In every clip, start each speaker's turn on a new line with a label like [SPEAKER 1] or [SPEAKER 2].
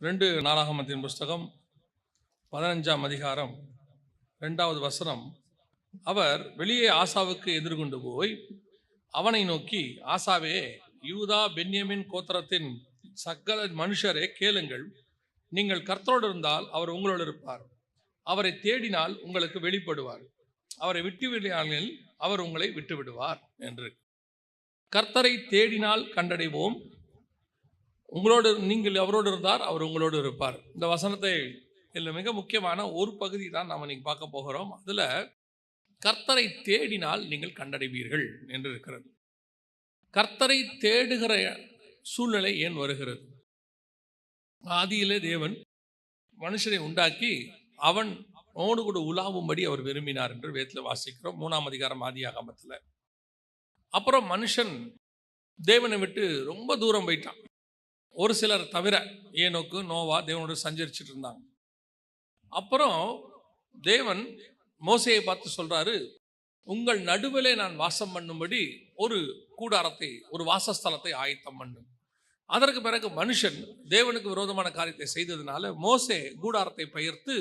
[SPEAKER 1] 2 நாளாகமத்தின் புஸ்தகம் 15ஆம் அதிகாரம் 2வது வசனம். அவர் வெளியே ஆசாவுக்கு எதிர்கொண்டு போய் அவனை நோக்கி, ஆசாவே, யூதா பென்யமின் கோத்திரத்தின் சகல மனுஷரே கேளுங்கள். நீங்கள் கர்த்தரோடு இருந்தால் அவர் உங்களோடு இருப்பார். அவரை தேடினால் உங்களுக்கு வெளிப்படுவார். அவரை விட்டுவிடாமல் அவர் உங்களை விட்டுவிடுவார் என்று. கர்த்தரை தேடினால் கண்டடைவோம். உங்களோடு நீங்கள் அவரோடு இருந்தார், அவர் உங்களோடு இருப்பார். இந்த வசனத்தை இதில் மிக முக்கியமான ஒரு பகுதி தான் நாம் இன்னைக்கு பார்க்க போகிறோம். அதில் கர்த்தரை தேடினால் நீங்கள் கண்டடைவீர்கள் என்று இருக்கிறது. கர்த்தரை தேடுகிற சூழ்நிலை ஏன் வருகிறது? ஆதியிலே தேவன் மனுஷனை உண்டாக்கி அவனோடு கூட உலாவும்படி அவர் விரும்பினார் என்று வேதத்தில் வாசிக்கிறோம். 3ஆம் அதிகாரம் ஆதியாகமத்தில். அப்புறம் மனுஷன் தேவனை விட்டு ரொம்ப தூரம் போயிட்டான். ஒரு சிலர் தவிர, ஏனோக்கு நோவா தேவனோடு சஞ்சரிச்சுட்டு இருந்தாங்க. அப்புறம் தேவன் மோசேயை பார்த்து சொல்றாரு, உங்கள் நடுவிலே நான் வாசம் பண்ணும்படி ஒரு கூடாரத்தை, ஒரு வாசஸ்தலத்தை ஆயத்தம் பண்ணும். அதற்கு பிறகு மனுஷன் தேவனுக்கு விரோதமான காரியத்தை செய்ததுனால மோசே கூடாரத்தை பெயர்த்து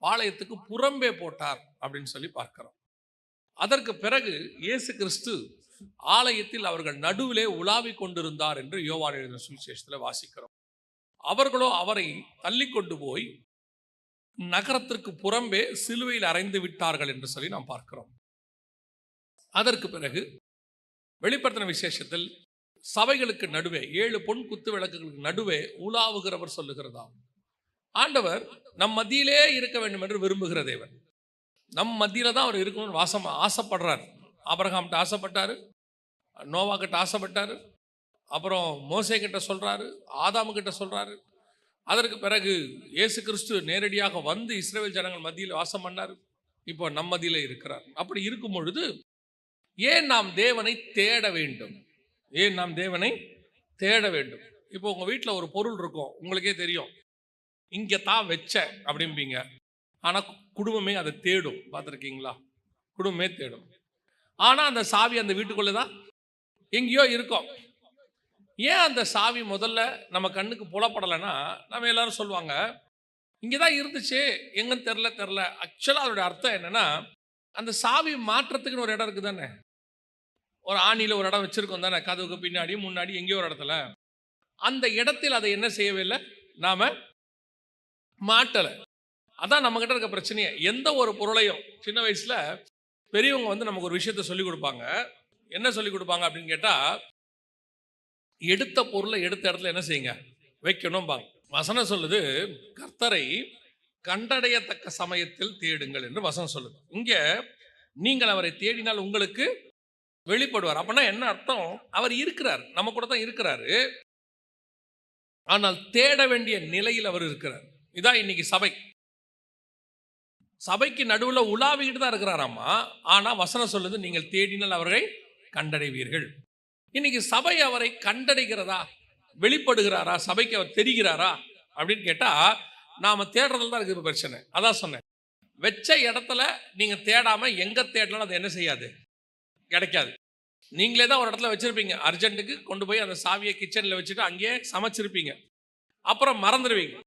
[SPEAKER 1] பாளையத்துக்கு புறம்பே போட்டார் அப்படின்னு சொல்லி பார்க்கிறோம். அதற்கு பிறகு இயேசு கிறிஸ்து ஆலயத்தில் அவர்கள் நடுவிலே உலாவிக் கொண்டிருந்தார் என்று யோவான் எழுதின சுவிசேஷத்தில் வாசிக்கிறோம். அவர்களோ அவரை தள்ளி கொண்டு போய் நகரத்திற்கு புறம்பே சிலுவையில் அறைந்து விட்டார்கள் என்று சொல்லி நாம் பார்க்கிறோம். அதற்கு பிறகு வெளிப்படுத்தின விசேஷத்தில் சபைகளுக்கு நடுவே 7 பொன் குத்து விளக்குகளுக்கு நடுவே உலாவுகிறவர் சொல்லுகிறதா, ஆண்டவர் நம் மத்தியிலே இருக்க வேண்டும் என்று விரும்புகிற தேவன். நம் மத்தியில தான் அவர் இருக்கணும்னு ஆசைப்படுறார். ஆபிரகாம்கிட்ட ஆசைப்பட்டாரு, நோவா கிட்ட ஆசைப்பட்டாரு, அப்புறம் மோசே கிட்ட சொல்றாரு, ஆதாமு கிட்ட சொல்றாரு. அதற்கு பிறகு இயேசு கிறிஸ்து நேரடியாக வந்து இஸ்ரவேல் ஜனங்கள் மத்தியில் வாசம் பண்ணார். இப்போ நம் மத்தியில இருக்கிறார். அப்படி இருக்கும் பொழுது ஏன் நாம் தேவனை தேட வேண்டும்? ஏன் நாம் தேவனை தேட வேண்டும்? இப்போ உங்க வீட்டில் ஒரு பொருள் இருக்கும், உங்களுக்கே தெரியும், இங்கே தான் வச்ச அப்படிம்பீங்க. ஆனால் குடும்பமே அதை தேடும். பார்த்துருக்கீங்களா? குடும்பமே தேடும். ஆனால் அந்த சாவி அந்த வீட்டுக்குள்ளே தான் எங்கேயோ இருக்கும். ஏன் அந்த சாவி முதல்ல நம்ம கண்ணுக்கு புலப்படலைன்னா, நம்ம எல்லாரும் சொல்லுவாங்க, இங்கே தான் இருந்துச்சு, எங்கன்னு தெரில. ஆக்சுவலாக அதோடைய அர்த்தம் என்னன்னா, அந்த சாவி மாற்றத்துக்குன்னு ஒரு இடம் இருக்குது தானே. ஒரு ஆணியில் ஒரு இடம் வச்சிருக்கோம் தானே, கதவுக்கு பின்னாடி முன்னாடி எங்கேயோ ஒரு இடத்துல. அந்த இடத்தில் அதை என்ன செய்யவே இல்லை, நாம மாட்டலை. அதான் நம்ம கிட்ட இருக்க பிரச்சனையே. எந்த ஒரு பொருளையும் சின்ன வயசுல பெரியவங்க வந்து நமக்கு ஒரு விஷயத்த சொல்லிக் கொடுப்பாங்க. என்ன சொல்லிக் கொடுப்பாங்க அப்படின்னு கேட்டா, எடுத்த பொருளை எடுத்த இடத்துல என்ன செய்யுங்க, வைக்கணும் பாங்க. வசனம் சொல்லுது, கர்த்தரை கண்டடையத்தக்க சமயத்தில் தேடுங்கள் என்று வசனம் சொல்லுது. இங்க நீங்கள் அவரை தேடினால் உங்களுக்கு வெளிப்படுவார். அப்படின்னா என்ன அர்த்தம்? அவர் இருக்கிறார், நம்ம கூட தான் இருக்கிறாரு. ஆனால் தேட வேண்டிய நிலையில் அவர் இருக்கிறார். இதான் இன்னைக்கு சபைக்கு நடுவில் உலாவிக்கிட்டு தான் இருக்கிறாராமா. ஆனால் வசனம் சொல்லுது, நீங்கள் தேடினால் அவரை கண்டடைவீர்கள். இன்னைக்கு சபை அவரை கண்டடைகிறதா, வெளிப்படுகிறாரா, சபைக்கு அவர் தெரிகிறாரா அப்படின்னு கேட்டால் நாம் தேடுறதுல தான் இருக்குது பிரச்சனை. அதான் சொன்னேன், வச்ச இடத்துல நீங்கள் தேடாமல் எங்கே தேடலாம் அது என்ன செய்யாது, கிடைக்காது. நீங்களே தான் ஒரு இடத்துல வச்சுருப்பீங்க, அர்ஜென்ட்டுக்கு கொண்டு போய் அந்த சாவியை கிச்சனில் வச்சுட்டு அங்கேயே சமைச்சிருப்பீங்க. அப்புறம் மறந்துடுவீங்க.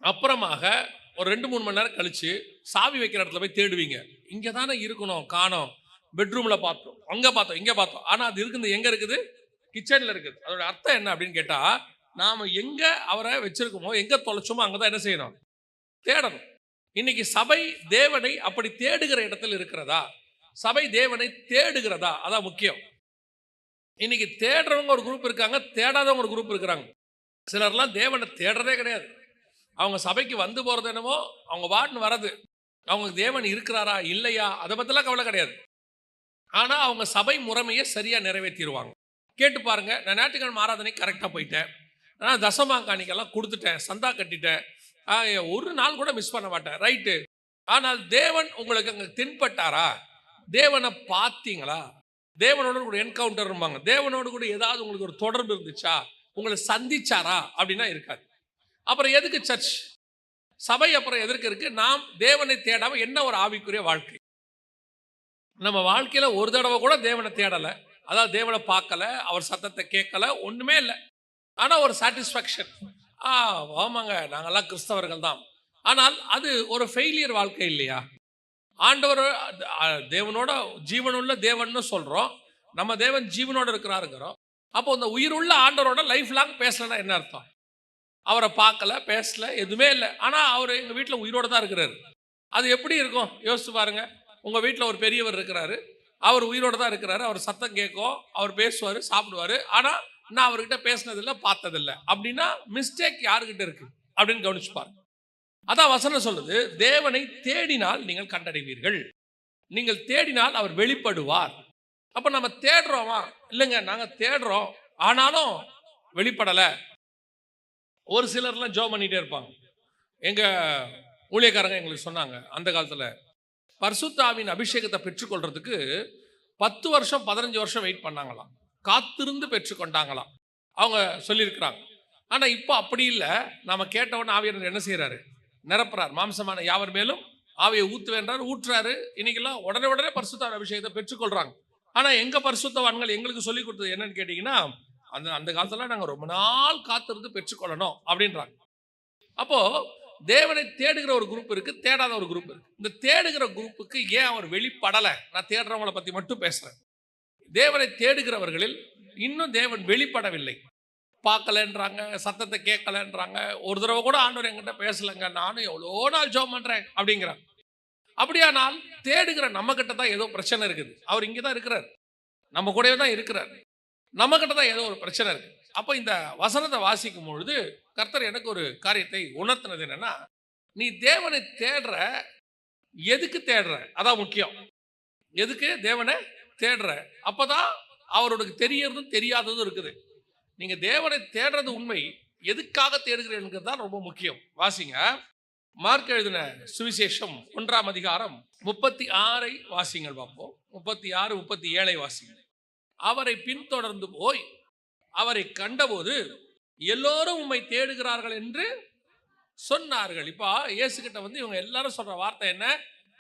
[SPEAKER 1] அப்புறமாக ஒரு 2-3 மணி நேரம் கழிச்சு சாவி வைக்கிற இடத்துல போய் தேடுவீங்க. இங்கே தானே இருக்கணும், காணோம். பெட்ரூமில் பார்த்தோம், அங்கே பார்த்தோம், இங்கே பார்த்தோம். ஆனால் அது இருக்குது எங்கே இருக்குது? கிச்சனில் இருக்குது. அதோட அர்த்தம் என்ன அப்படின்னு கேட்டால், நாம் எங்கே அவரை வச்சிருக்கோமோ, எங்கே தொலைச்சோமோ அங்கே தான் என்ன செய்யணும், தேடணும். இன்னைக்கு சபை தேவனை அப்படி தேடுகிற இடத்துல இருக்கிறதா? சபை தேவனை தேடுகிறதா? அதான் முக்கியம். இன்னைக்கு தேடுறவங்க ஒரு குரூப் இருக்காங்க, தேடாதவங்க ஒரு குரூப் இருக்கிறாங்க. சிலர்லாம் தேவனை தேடுறதே கிடையாது. அவங்க சபைக்கு வந்து போகிறது என்னமோ, அவங்க வாட்டுன்னு வர்றது. அவங்களுக்கு தேவன் இருக்கிறாரா இல்லையா அதை பற்றிலாம் கவலை கிடையாது. ஆனால் அவங்க சபை முறைமையை சரியாக நிறைவேற்றிடுவாங்க. கேட்டு பாருங்க, நான் ஞாயிற்றுக்கிழமை ஆராதனைக்கு கரெக்டாக போயிட்டேன், நான் தசமாங்காணிக்கெல்லாம் கொடுத்துட்டேன், சந்தா கட்டிட்டேன், ஒரு நாள் கூட மிஸ் பண்ண மாட்டேன், ரைட்டு. ஆனால் தேவன் உங்களுக்கு அங்கே தென்பட்டாரா? தேவனை பார்த்தீங்களா? தேவனோட கூட என்கவுண்டர் இருப்பாங்க. தேவனோடு கூட ஏதாவது உங்களுக்கு ஒரு தொடர்பு இருந்துச்சா? உங்களை சந்திச்சாரா? அப்படின்னா இருக்காது. அப்புறம் எதுக்கு சர்ச், சபை அப்புறம் எதற்கு இருக்கு? நாம் தேவனை தேடாம என்ன ஒரு ஆவிக்குரிய வாழ்க்கை? நம்ம வாழ்க்கையில ஒரு தடவை கூட தேவனை தேடலை, அதாவது தேவனை பார்க்கல, அவர் சத்தத்தை கேட்கல, ஒண்ணுமே இல்லை. ஆனா ஒரு சாட்டிஸ்ஃபேக்ஷன், ஆ ஆமாங்க, நாங்கெல்லாம் கிறிஸ்தவர்கள் தான். ஆனால் அது ஒரு ஃபெயிலியர் வாழ்க்கை இல்லையா? ஆண்டவர் தேவனோட ஜீவனுள்ள தேவன்னு சொல்றோம். நம்ம தேவன் ஜீவனோட இருக்கிறாருங்கிறோம். அப்போ இந்த உயிருள்ள ஆண்டவரோட லைஃப் லாங் பேசலன்னா என்ன அர்த்தம்? அவரை பார்க்கல, பேசல, எதுவுமே இல்ல. ஆனா அவரு எங்க வீட்ல உயிரோட தான் இருக்கிறாரு. அது எப்படி இருக்கும்? யோசிச்சு பாருங்க. உங்க வீட்ல ஒரு பெரியவர் இருக்கிறாரு. அவர் உயிரோட தான் இருக்கிறாரு. அவர் சத்தம் கேட்கும். அவர் பேசுவாரு, சாப்பிடுவாரு. ஆனா நான் அவர்கிட்ட பேசினதில்ல, பார்த்ததில்ல. அப்படின்னா மிஸ்டேக் யாருகிட்ட இருக்கு? அப்படின்னு கவனிச்சு பாருங்க. அதான் வசனம் சொல்லுது, தேவனை தேடினால் நீங்கள் கண்டடைவீர்கள். நீங்கள் தேடினால் அவர் வெளிப்படுவார். அப்ப நம்ம தேடுறோமா? இல்லைங்க, நாங்க தேடுறோம். ஆனாலும் வெளிப்படல. ஒரு சிலர்லாம் ஜெபம் பண்ணிட்டே இருப்பாங்க. எங்க ஊழியக்காரங்க எங்களுக்கு சொன்னாங்க, அந்த காலத்துல பரிசுத்த ஆவியின் அபிஷேகத்தை பெற்றுக்கொள்றதுக்கு 10 வருஷம் 15 வருஷம் வெயிட் பண்ணாங்களாம். காத்திருந்து பெற்றுக்கொண்டாங்களாம். அவங்க சொல்லியிருக்கிறாங்க. ஆனா இப்போ அப்படி இல்லை. நாம கேட்டவொன்னு ஆவியானவர் என்ன செய்யறாரு? நிரப்புறார். மாம்சமான யாவர் மேலும் ஆவியை ஊத்துவேன்றார், ஊற்றுறாரு. இன்னைக்கெல்லாம் உடனே உடனே பரிசுத்த அபிஷேகத்தை பெற்றுக்கொள்றாங்க. ஆனா எங்க பரிசுத்தவான்கள் எங்களுக்கு சொல்லி கொடுத்தது என்னன்னு கேட்டீங்கன்னா, அந்த அந்த காலத்துல நாங்க ரொம்ப நாள் காத்திருந்து பெற்றுக்கொள்ளணும் அப்படின்றாங்க. அப்போ தேவனை தேடுகிற ஒரு குரூப் இருக்கு, தேடாத ஒரு குரூப் இருக்கு. இந்த தேடுகிற குரூப்புக்கு ஏன் அவர் வெளிப்படல? நான் தேடுறவங்களை பத்தி மட்டும் பேசுறேன். தேவனை தேடுகிறவர்களில் இன்னும் தேவன் வெளிப்படவில்லை. பார்க்கலன்றாங்க, சத்தத்தை கேட்கலன்றாங்க. ஒரு தடவை கூட ஆண்டவர் என்கிட்ட பேசலைங்க, நானும் எவ்வளோ நாள் ஜெபம் பண்றேன் அப்படிங்கிறாங்க. அப்படியானால் தேடுகிற நம்ம கிட்ட தான் ஏதோ பிரச்சனை இருக்குது. அவர் இங்கே தான் இருக்கிறார், நம்ம கூடவே தான் இருக்கிறார். நம்ம கிட்ட தான் ஏதோ ஒரு பிரச்சனை இருக்கு. அப்போ இந்த வசனத்தை வாசிக்கும் பொழுது கர்த்தர் எனக்கு ஒரு காரியத்தை உணர்த்தினது என்னன்னா, நீ தேவனை தேடுற, எதுக்கு தேடுற? அதான் முக்கியம். எதுக்கு தேவனை தேடுற? அப்பதான் அவருக்கு தெரியறதும் தெரியாததும் இருக்குது. நீங்க தேவனை தேடுறது உண்மை, எதுக்காக தேடுகிறீர்கள் தான் ரொம்ப முக்கியம். வாசிங்க, மார்க் எழுதின சுவிசேஷம் 1ஆம் அதிகாரம் 36 வாசிங்கள் பார்ப்போம். 36, 37 வாசிங்கள். அவரை பின்தொடர்ந்து போய் அவரை கண்டபோது எல்லோரும் உம்மை தேடுகிறார்கள் என்று சொன்னார்கள். இப்போ இயேசு கிட்ட வந்து இவங்க எல்லாரும் சொல்ற வார்த்தை என்ன?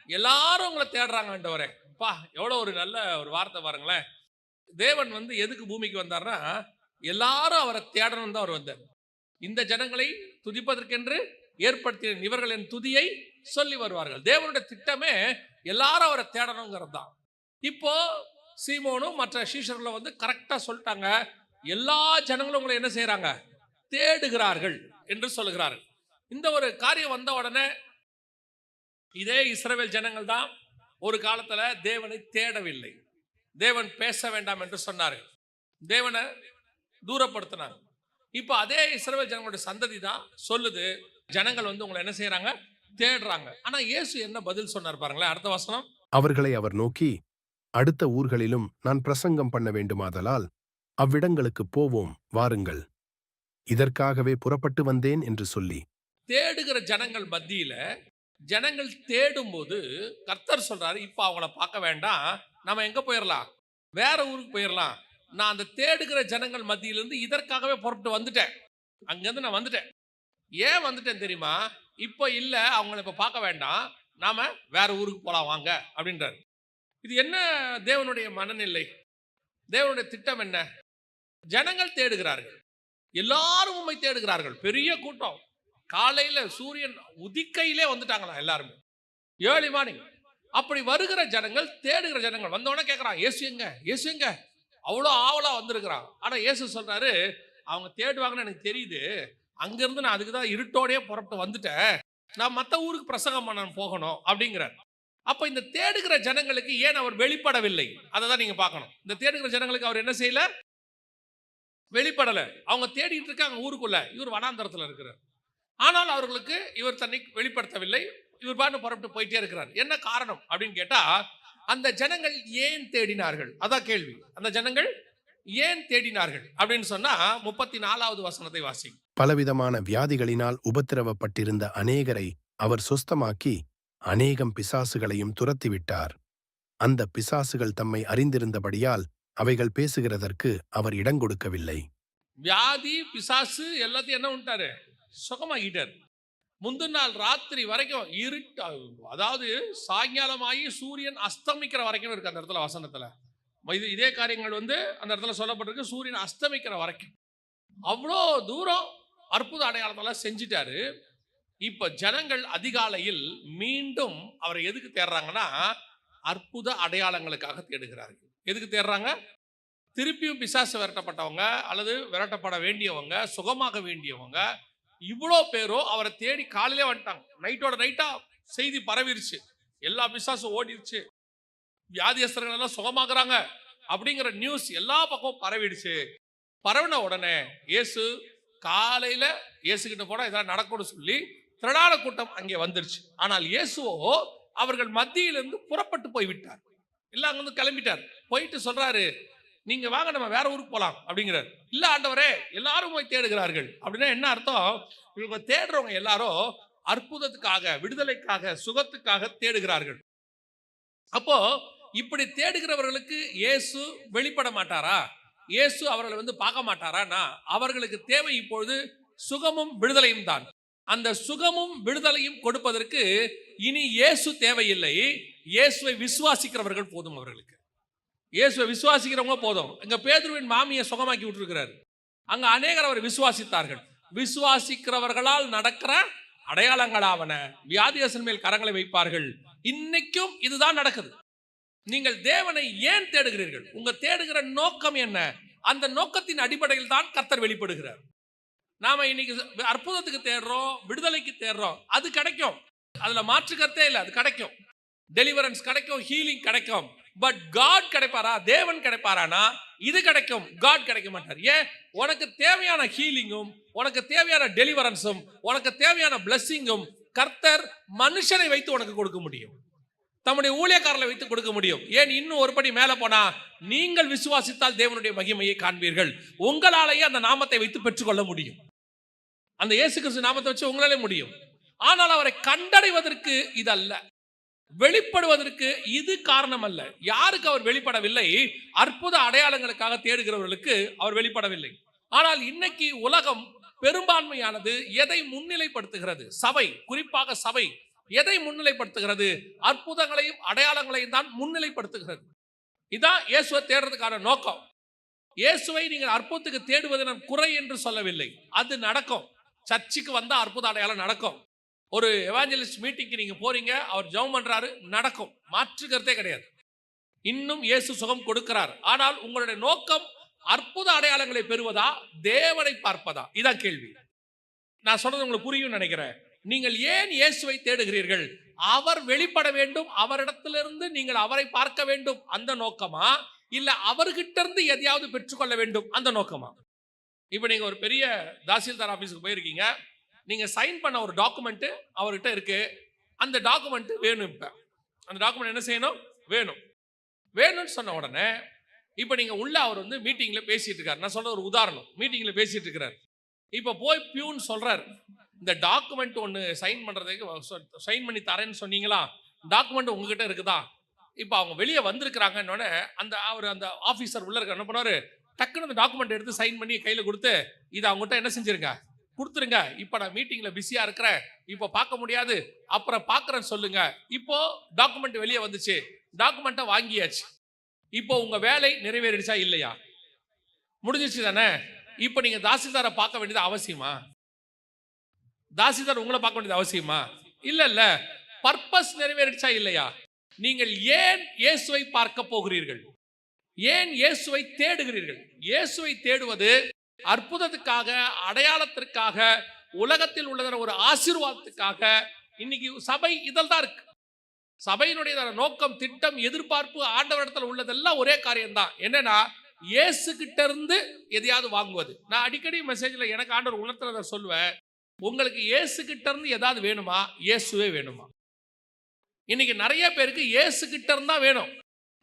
[SPEAKER 1] எல்லாரும் உங்களை தேடுறாங்க ஆண்டவரே. பா, எவ்வளவு ஒரு நல்ல ஒரு வார்த்தை பாருங்களேன். தேவன் வந்து எதுக்கு பூமிக்கு வந்தார்னா, எல்லாரும் அவரை தேடணும் தான் அவர் வந்தார். இந்த ஜனங்களை துதிப்பதற்கென்று ஏற்படுத்தின இவர்கள் என் துதியை சொல்லி வருவார்கள். தேவனுடைய திட்டமே எல்லாரும் அவரை தேடணுங்கிறது தான். இப்போ சீமோனும் மற்ற சீஷர்களும் வந்து கரெக்டா சொல்லிட்டாங்க, எல்லா ஜனங்களும் உங்களை என்ன செய்யறாங்க? தேடுகிறார்கள் என்று சொல்லுகிறார்கள். இந்த ஒரு காரியம் வந்த உடனே இதே இஸ்ரவேல் ஜனங்கள் தான் ஒரு காலத்துல தேவனை தேடவில்லை. தேவன் பேச வேண்டாம் என்று சொன்னார்கள், தேவனை தூரப்படுத்தினாங்க. இப்போ அதே இஸ்ரவேல் ஜனங்களுடைய சந்ததி தான் சொல்லுது, ஜனங்கள் வந்து உங்களை என்ன செய்யறாங்க? தேடுறாங்க. ஆனா இயேசு என்ன பதில் சொன்னார் பாருங்களேன். அடுத்த வசனம்.
[SPEAKER 2] அவர்களை அவர் நோக்கி, அடுத்த ஊர்களிலும் நான் பிரசங்கம் பண்ண வேண்டுமாதலால் அவ்விடங்களுக்கு போவோம், வாருங்கள். இதற்காகவே புறப்பட்டு வந்தேன் என்று சொல்லி.
[SPEAKER 1] தேடுகிற ஜனங்கள் மத்தியில ஜனங்கள் தேடும் போது கர்த்தர் சொல்றாரு, இப்ப அவங்கள பார்க்க வேண்டாம், நம்ம எங்க போயிடலாம்? வேற ஊருக்கு போயிடலாம். நான் அந்த தேடுகிற ஜனங்கள் மத்தியிலிருந்து இதற்காகவே புறப்பட்டு வந்துட்டேன். அங்கிருந்து நான் வந்துட்டேன். ஏன் வந்துட்டேன் தெரியுமா? இப்போ இல்ல, அவங்கள இப்ப பார்க்க வேண்டாம், நாம வேற ஊருக்கு போலாம் வாங்க அப்படின்றாரு. இது என்ன தேவனுடைய மனநிலை? தேவனுடைய திட்டம் என்ன? ஜனங்கள் தேடுகிறார்கள், எல்லாரும் உம்மை தேடுகிறார்கள். பெரிய கூட்டம், காலையில சூரியன் உதிக்கையிலே வந்துட்டாங்களா எல்லாருமே, ஏர்லி மார்னிங். அப்படி வருகிற ஜனங்கள், தேடுகிற ஜனங்கள் வந்தோடனே கேட்கறான், இயேசு எங்க? இயேசு எங்க? அவ்வளோ ஆவலா வந்திருக்கிறான். ஆனா இயேசு சொல்றாரு, அவங்க தேடுவாங்கன்னு எனக்கு தெரியுது, அங்கிருந்து நான் அதுக்கு தான் இருட்டோடயே புறப்பட்டு வந்துட்டேன், நான் மற்ற ஊருக்கு பிரசங்கம் பண்ண போகணும் அப்படிங்கிறார். அப்ப இந்த தேடுகிற ஜனங்களுக்கு ஏன் அவர் வெளிப்படவில்லை? அதை தான் நீங்க பார்க்கணும். இந்த தேடுகிற ஜனங்களுக்கு அவர் என்ன செய்யல? வெளிப்படல. அவங்க தேடிட்டு இருக்காங்க ஊருக்குள்ள, இவர் வனாந்தரத்தில் இருக்கிறார். ஆனால் அவர்களுக்கு இவர் தன்னை வெளிப்படுத்தவில்லை. இவர் பாட்டு புறப்பட்டு போயிட்டே இருக்கிறார். என்ன காரணம் அப்படின்னு கேட்டா, அந்த ஜனங்கள் ஏன் தேடினார்கள்? அதான் கேள்வி. அந்த ஜனங்கள் ஏன் தேடினார்கள் அப்படின்னு சொன்னா 34வது வசனத்தை வாசி.
[SPEAKER 2] பலவிதமான வியாதிகளினால் உபத்திரவப்பட்டிருந்த அநேகரை அவர் சுஸ்தமாக்கி அநேகம் பிசாசுகளையும் துரத்திவிட்டார். அந்த பிசாசுகள் தம்மை அறிந்திருந்தபடியால் அவைகள் பேசுகிறதற்கு அவர் இடங்கொடுக்கவில்லை.
[SPEAKER 1] வியாதி, பிசாசு எல்லாத்தையும் என்ன பண்ணிட்டாரு? சுகமாகிட்டார். முந்தின நாள் ராத்திரி வரைக்கும் இருட்டு, அதாவது சாயங்காலமாகி சூரியன் அஸ்தமிக்கிற வரைக்கும் இருக்கு அந்த இடத்துல வசனத்துல. இதே காரியங்கள் வந்து அந்த இடத்துல சொல்லப்பட்டிருக்கு, சூரியன் அஸ்தமிக்கிற வரைக்கும். அவ்வளோ தூரம் அற்புத அடையாளத்தெல்லாம் செஞ்சிட்டாரு. இப்ப ஜனங்கள் அதிகாலையில் மீண்டும் அவரை எதுக்கு தேடுறாங்கன்னா, அற்புத அடையாளங்களுக்காக தேடுகிறார்கள். எதுக்கு தேடுறாங்க? திருப்பியும் பிசாசு விரட்டப்பட்டவங்க அல்லது விரட்டப்பட வேண்டியவங்க, சுகமாக வேண்டியவங்க, இவ்வளோ பேரோ அவரை தேடி காலையிலே வந்துட்டாங்க. நைட்டோட நைட்டா செய்தி பரவிருச்சு, எல்லா பிசாசும் ஓடிடுச்சு, வியாதியஸ்தர்கள் எல்லாம் சுகமாகறாங்க அப்படிங்கிற நியூஸ் எல்லா பக்கமும் பரவிடுச்சு. பரவின உடனே இயேசு காலையில இயேசு கிட்ட போனா இதெல்லாம் நடக்கும்னு சொல்லி திரளான கூட்டம் அங்கே வந்துருச்சு. ஆனால் இயேசுவோ அவர்கள் மத்தியிலிருந்து புறப்பட்டு போய்விட்டார். இல்ல அங்கிருந்து கிளம்பிட்டார். போயிட்டு சொல்றாரு, நீங்க வாங்க நம்ம வேற ஊருக்கு போலாம் அப்படிங்கிறார். இல்ல ஆண்டவரே, எல்லாரும் போய் தேடுகிறார்கள். அப்படின்னா என்ன அர்த்தம்? இவங்க தேடுறவங்க எல்லாரும் அற்புதத்துக்காக, விடுதலைக்காக, சுகத்துக்காக தேடுகிறார்கள். அப்போ இப்படி தேடுகிறவர்களுக்கு இயேசு வெளிப்பட மாட்டாரா? இயேசு அவர்களை பார்க்க மாட்டாரான்னா, அவர்களுக்கு தேவை இப்பொழுது சுகமும் விடுதலையும் தான். அந்த சுகமும் விடுதலையும் கொடுப்பதற்கு இனி இயேசு தேவையில்லை. இயேசுவை விசுவாசிக்கிறவர்கள் போதும். அவர்களுக்கு இயேசுவை விசுவாசிக்கிறவங்க போதும். இங்க பேதுருவின் மாமியை சுகமாக்கி விட்டுருக்கிறார். அங்க அநேகர் அவர் விசுவாசித்தார்கள். விசுவாசிக்கிறவர்களால் நடக்கிற அடையாளங்களாவன வியாதியஸ்தன் மேல் கரங்களை வைப்பார்கள். இன்னைக்கும் இதுதான் நடக்குது. நீங்கள் தேவனை ஏன் தேடுகிறீர்கள்? உங்க தேடுகிற நோக்கம் என்ன? அந்த நோக்கத்தின் அடிப்படையில் தான் கர்த்தர் வெளிப்படுகிறார். நாம இன்னைக்கு அற்புதத்துக்கு தேடுறோம், விடுதலைக்கு தேடுறோம், அது கிடைக்கும், அதுல மாற்று கருத்தே இல்லை, அது கிடைக்கும், டெலிவரன்ஸ் கிடைக்கும், ஹீலிங் கிடைக்கும். பட் காட் கிடைப்பாரா? தேவன் கிடைப்பாரானா இது கிடைக்கும், காட் கிடைக்க மாட்டார். ஏன்? உனக்கு தேவையான ஹீலிங்கும், உனக்கு தேவையான டெலிவரன்ஸும், உனக்கு தேவையான பிளஸ்ஸிங்கும் கர்த்தர் மனுஷனை வைத்து உனக்கு கொடுக்க முடியும், தம்முடைய ஊழியக்காரர்களை வைத்து கொடுக்க முடியும். ஏன்? இன்னும் ஒரு படி மேல போனா, நீங்கள் விசுவாசித்தால் தேவனுடைய மகிமையை காண்பீர்கள். உங்களாலேயே அந்த நாமத்தை வைத்து பெற்றுக்கொள்ள முடியும். அந்த இயேசு கிறிஸ்து நாமத்தை வச்சு உங்களாலே முடியும். ஆனால் அவரை கண்டடைவதற்கு இது அல்ல, வெளிப்படுவதற்கு இது காரணம் அல்ல. யாருக்கு அவர் வெளிப்படவில்லை? அற்புத அடையாளங்களுக்காக தேடுகிறவர்களுக்கு அவர் வெளிப்படவில்லை. ஆனால் இன்னைக்கு உலகம் பெரும்பான்மையானது எதை முன்னிலைப்படுத்துகிறது? சபை, குறிப்பாக சபை எதை முன்னிலைப்படுத்துகிறது? அற்புதங்களையும் அடையாளங்களையும் தான் முன்னிலைப்படுத்துகிறது. இதான் இயேசுவை தேடுறதுக்கான நோக்கம். இயேசுவை நீங்கள் அற்புதத்துக்கு தேடுவது நான் குறை என்று சொல்லவில்லை, அது நடக்கும். சர்ச்சுக்கு வந்தா அற்புத அடையாளம் நடக்கும். ஒரு எவாஞ்சலிஸ்ட் மீட்டிங்க்கு நீங்க போறீங்க, அவர் ஜெபம் பண்றாரு, நடக்கும், மாற்று கருத்தே கிடையாது. இன்னும் இயேசு சுகம் கொடுக்கிறார். ஆனால் உங்களுடைய நோக்கம் அற்புத அடையாளங்களை பெறுவதா, தேவனை பார்ப்பதா? இதான் கேள்வி. நான் சொல்றது உங்களுக்கு புரியும் நினைக்கிறேன். நீங்கள் ஏன் இயேசுவை தேடுகிறீர்கள்? அவர் வெளிப்பட வேண்டும், அவரிடத்திலிருந்து நீங்கள் அவரை பார்க்க வேண்டும், அந்த நோக்கமா? இல்ல அவர்கிட்ட இருந்து எதையாவது பெற்றுக்கொள்ள வேண்டும், அந்த நோக்கமா? இப்ப நீங்க ஒரு பெரிய தாசில்தார் ஆபீஸுக்கு போயிருக்கீங்க, நீங்க சைன் பண்ண ஒரு டாக்குமெண்ட் அவர்கிட்ட இருக்கு, அந்த டாக்குமெண்ட் வேணும். இப்ப அந்த டாக்குமெண்ட் என்ன செய்யணும்? வேணும். வேணும்னு சொன்ன உடனே இப்ப நீங்க உள்ள அவர் மீட்டிங்ல பேசிட்டு இருக்காரு. நான் சொல்ற ஒரு உதாரணம், மீட்டிங்ல பேசிட்டு இருக்கிறார். இப்ப போய் பியூன் சொல்றாரு, இந்த டாக்குமெண்ட் ஒன்று சைன் பண்றதுக்கு சைன் பண்ணி தரேன்னு சொன்னீங்களா, டாக்குமெண்ட் உங்ககிட்ட இருக்குதா? இப்போ அவங்க வெளியே வந்திருக்கிறாங்கன்னு அந்த ஆஃபீஸர் உள்ள இருக்க என்ன பண்ணுவாரு, டக்குன்னு அந்த டாக்குமெண்ட் எடுத்து சைன் பண்ணி கையில் கொடுத்து, இதை அவங்ககிட்ட என்ன செஞ்சிருங்க, கொடுத்துருங்க. இப்போ நான் மீட்டிங்ல பிஸியா இருக்கிறேன், இப்போ பார்க்க முடியாது, அப்புறம் பார்க்குறேன்னு சொல்லுங்க. இப்போ டாக்குமெண்ட் வெளியே வந்துச்சு, டாக்குமெண்ட்டை வாங்கியாச்சு. இப்போ உங்க வேலை நிறைவேறிடுச்சா இல்லையா? முடிஞ்சிச்சு தானே? இப்போ நீங்க தாசில்தாரை பார்க்க வேண்டியது அவசியமா? தாசில்தார் உங்களை பார்க்க வேண்டியது அவசியமா? இல்ல. பர்பஸ் நிறைவேறிடுச்சா இல்லையா? நீங்கள் ஏன் இயேசுவை பார்க்க போகிறீர்கள்? ஏன் இயேசுவை தேடுகிறீர்கள்? இயேசுவை தேடுவது அற்புதத்துக்காக, அடையாளத்திற்காக, உலகத்தில் உள்ள ஒரு ஆசீர்வாதத்துக்காக. இன்னைக்கு சபை இதல் தான் இருக்கு. சபையினுடைய நோக்கம், திட்டம், எதிர்பார்ப்பு ஆண்டவரிடத்தில் உள்ளதெல்லாம் ஒரே காரியம் தான். என்னன்னா, இயேசு கிட்ட இருந்து எதையாவது வாங்குவது. நான் அடிக்கடி மெசேஜ்ல எனக்கு ஆண்டவர் உணர்த்துறத சொல்லுவேன், உங்களுக்கு இயேசு கிட்ட இருந்து ஏதாவது வேணுமா? இயேசுவே வேணுமா? இன்னைக்கு நிறைய பேருக்கு இயேசு கிட்ட இருந்தா வேணும்.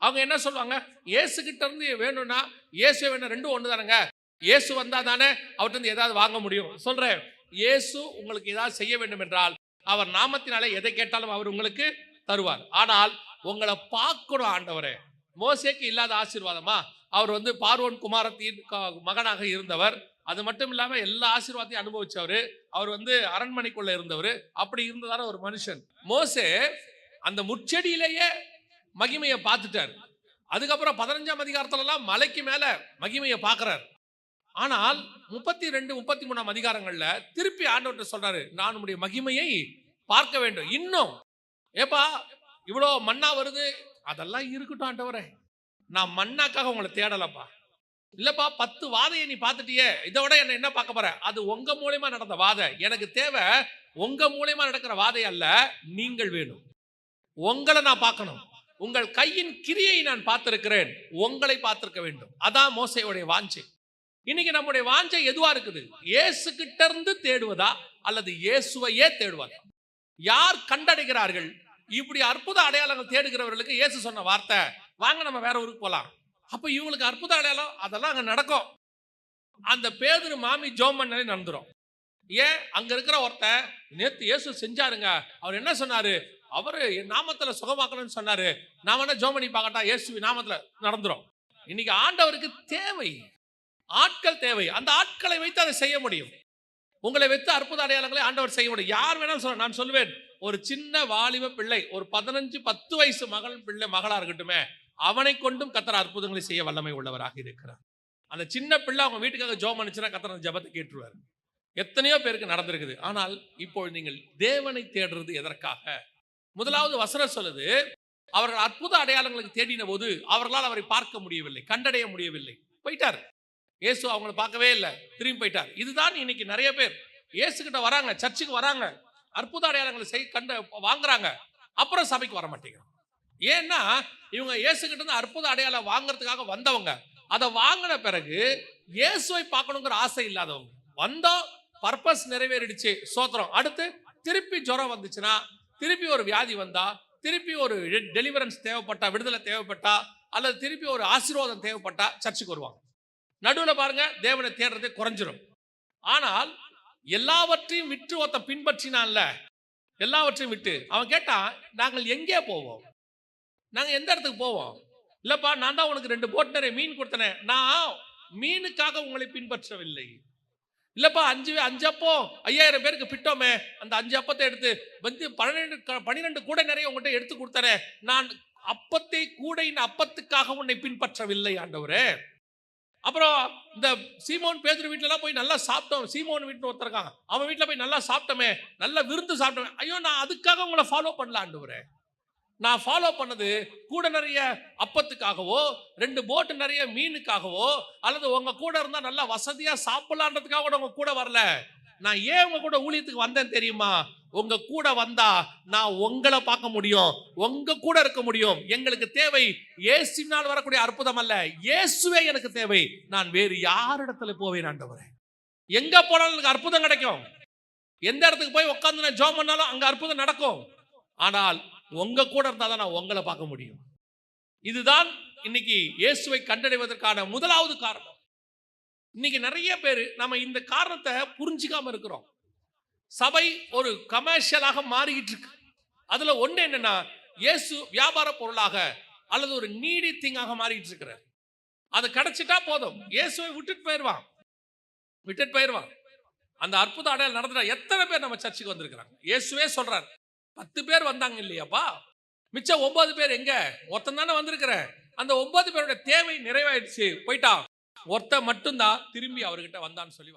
[SPEAKER 1] அவங்க என்ன சொல்லுவாங்க, இயேசு கிட்ட இருந்து வேணும்னா இயேசுவே வேணும், ரெண்டும் ஒன்று தானங்க. இயேசு வந்தா தானே அவர்கிட்ட இருந்து ஏதாவது வாங்க முடியும். சொல்றேன், இயேசு உங்களுக்கு ஏதாவது செய்ய வேண்டும் என்றால் அவர் நாமத்தினாலே எதை கேட்டாலும் அவர் உங்களுக்கு தருவார். ஆனால் உங்களை பார்க்கணும் ஆண்டவரே. மோசேக்கு இல்லாத ஆசீர்வாதமா? அவர் பார்வோன் குமாரத்தின் மகனாக இருந்தவர். அது மட்டும் இல்லாம எல்லா ஆசீர்வாதத்தையும் அனுபவிச்சவர். அவர் அரண்மனைக்குள்ள இருந்தவர். அப்படி இருந்ததான ஒரு மனுஷன். மோசே அந்த முச்செடியிலேயே மகிமையை பார்த்துட்டார். அதுக்கப்புறம் 15ஆம் அதிகாரத்துல எல்லாம் மலைக்கு மேல மகிமையை பார்க்கிறார். ஆனால் 32, 33 அதிகாரங்கள்ல திருப்பி ஆண்டவர்கிட்ட சொல்றாரு, நான் உம்முடைய மகிமையை பார்க்க வேண்டும். இன்னும் ஏப்பா இவ்வளோ மன்னா வருது, அதெல்லாம் இருக்கட்டும் ஆண்டவரே, நான் மன்னாக்காக உங்களை தேடலப்பா. இல்லப்பா 10 வாதையை நீ பார்த்துட்டியே, இதை விட என்ன பார்க்க போற? அது உங்க மூலியமா நடந்த வாதை. எனக்கு தேவை உங்க மூலியமா நடக்கிற வாதை அல்ல, நீங்கள் வேணும். உங்களை நான் பார்க்கணும். உங்கள் கையின் கிரியை நான் பார்த்திருக்கிறேன், உங்களை பார்த்திருக்க வேண்டும். அதான் மோசேயுடைய வாஞ்சை. இன்னைக்கு நம்முடைய வாஞ்சை எதுவா இருக்குது? இயேசு கிட்ட இருந்து தேடுவதா அல்லது இயேசுவையே தேடுவதா? யார் கண்டடைகிறார்கள்? இப்படி அற்புத அடையாளங்கள் தேடுகிறவர்களுக்கு இயேசு சொன்ன வார்த்தை, வாங்க நம்ம வேற ஊருக்கு போலாம். அப்ப இவங்களுக்கு அற்புத அடையாளம் அதெல்லாம் அங்க நடக்கும். அந்த பேதுரு மாமி ஜோம் பண்ணாலே நடந்துரும். ஏன்? அங்க இருக்கிற ஒருத்தன் நேத்து இயேசு செஞ்சாருங்க, அவர் என்ன சொன்னாரு? அவரு என் நாமத்துல சுகமாக்கணும்னு சொன்னாரு, நான் வேணா ஜோம் பண்ணி பார்க்கட்டா? இயேசு நாமத்துல நடந்துரும். இன்னைக்கு ஆண்டவருக்கு தேவை, ஆட்கள் தேவை. அந்த ஆட்களை வைத்து அதை செய்ய முடியும். உங்களை வைத்து அற்புத அடையாளங்களை ஆண்டவர் செய்ய முடியும். யார் வேணாலும் சொல்ல, நான் சொல்லுவேன், ஒரு சின்ன வாலிப பிள்ளை, ஒரு 15-10 வயசு மகளா இருக்கட்டுமே, அவனை கொண்டும் கர்த்தர் அற்புதங்களை செய்ய வல்லமை உள்ளவராக இருக்கிறார். அந்த சின்ன பிள்ளை அவங்க வீட்டுக்காக ஜெபம் பண்ணுச்சுன்னா கர்த்தர் அந்த ஜெபத்தை கேட்டுருவார். எத்தனையோ பேருக்கு நடந்திருக்குது. ஆனால் இப்போ நீங்கள் தேவனை தேடுறது எதற்காக? முதலாவது வசனம் சொல்லுது, அவர்கள் அற்புத அடையாளங்களுக்கு தேடின போது அவர்களால் அவரை பார்க்க முடியவில்லை, கண்டடைய முடியவில்லை, போயிட்டார். இயேசு அவங்களை பார்க்கவே இல்லை, திரும்பி போயிட்டார். இதுதான் இன்னைக்கு நிறைய பேர் இயேசு கிட்ட வராங்க, சர்ச்சுக்கு வராங்க, அற்புத அடையாளங்களை வாங்குறாங்க, அப்புறம் சபைக்கு வர மாட்டேங்கிறாங்க. ஏன்னா இவங்க இயேசு கிட்ட இருந்து அற்புத அடையாளம் வாங்குறதுக்காக வந்தவங்க, அதை வாங்கின பிறகு இயேசுவை பார்க்கணுங்கிற ஆசை இல்லாதவங்க. வந்தோம், பர்பஸ் நிறைவேறிடுச்சு, சோத்திரம். அடுத்து திருப்பி ஜுரம் வந்துச்சுன்னா, திருப்பி ஒரு வியாதி வந்தா, திருப்பி ஒரு டெலிவரன்ஸ் தேவைப்பட்டா, விடுதலை தேவைப்பட்டா, அல்லது திருப்பி ஒரு ஆசீர்வாதம் தேவைப்பட்டா சர்ச்சுக்கு வருவாங்க. நடுவில் பாருங்க, தேவனை தேடுறதே குறைஞ்சிரும். ஆனால் எல்லாவற்றையும் விட்டு ஒருத்தன் பின்பற்றினான்ல, எல்லாவற்றையும் விட்டு அவன் கேட்டான், நாங்கள் எங்கே போவோம்? நாங்கள் எந்த இடத்துக்கு போவோம்? இல்லப்பா, நான் தான் உனக்கு 2 போட் நிறைய மீன் கொடுத்தனே, நான் மீனுக்காக உங்களை பின்பற்றவில்லை. இல்லப்பா 5 அப்போ 5000 பேருக்கு பிட்டோமே, அந்த 5 அப்பத்தை எடுத்து வந்து 12 கூடை நிறைய உங்கள்கிட்ட எடுத்து கொடுத்தனே, நான் அப்பத்தை கூடையின் அப்பத்துக்காக உன்னை பின்பற்றவில்லை ஆண்டவரே. அப்புறம் இந்த சீமோன் பேதுரு வீட்டிலலாம் போய் நல்லா சாப்பிட்டோம், சீமோன் வீட்டுல ஒருத்தர் இருக்காங்க, அவன் வீட்டில் போய் நல்லா சாப்பிட்டோமே, நல்லா விருந்து சாப்பிட்டோமே, ஐயோ நான் அதுக்காக உங்களை ஃபாலோ பண்ணல ஆண்டவரே. நான் ஃபாலோ பண்ணது கூட நிறைய அப்பத்துக்காகவோ, 2 போட்டு நிறைய மீனுக்காகவோ, அல்லது உங்க கூட இருந்தா நல்லா வசதியா சாப்பிடலான்றதுக்காக கூட உங்க கூட வரல. நான் ஏன் உங்க கூட ஊழியத்துக்கு வந்தேன் தெரியுமா? உங்க கூட வந்தா நான் உங்களை பார்க்க முடியும், உங்க கூட இருக்க முடியும். எங்களுக்கு தேவை இயேசுவினால் வரக்கூடிய அற்புதம் அல்ல, இயேசுவே எனக்கு தேவை. நான் வேறு யாரிடத்துல போவேன் ஆண்டவரே? எங்க போனாலும் எனக்கு அற்புதம் கிடைக்கும். எந்த இடத்துக்கு போய் உட்கார்ந்து நான் ஜெபம் பண்ணாலும் அங்க அற்புதம் நடக்கும். ஆனால் உங்க கூட இருந்தாதான் நான் உங்களை பார்க்க முடியும். இதுதான் இன்னைக்கு இயேசுவை கண்டடைவதற்கான முதலாவது காரணம். இன்னைக்கு நிறைய பேர் நம்ம இந்த காரணத்தை புரிஞ்சிக்காம இருக்கிறோம். சபை ஒரு கமர்ஷியலாக மாறிக்கிட்டு இருக்கு. அதுல ஒண்ணு என்னன்னா, இயேசு வியாபார பொருளாக அல்லது ஒரு நீடி திங்காக மாறிட்டு இருக்கிறார். அது கிடைச்சிட்டா போதும், இயேசுவை விட்டுட்டு போயிடுவான். அந்த அற்புத அடையாளம் நடந்துட்டா எத்தனை பேர் நம்ம சர்ச்சுக்கு வந்திருக்கிறாங்க? இயேசுவே சொல்றார், 10 பேர் வந்தாங்க இல்லையாப்பா, மிச்சம் 9 பேர் எங்க? ஒருத்தன் தானே வந்திருக்கிற. அந்த 9 பேருடைய தேவை நிறைவாயிடுச்சு, போயிட்டான். ஒருத்தன் மட்டும்தான் திரும்பி அவர்கிட்ட வந்தான்னு சொல்லி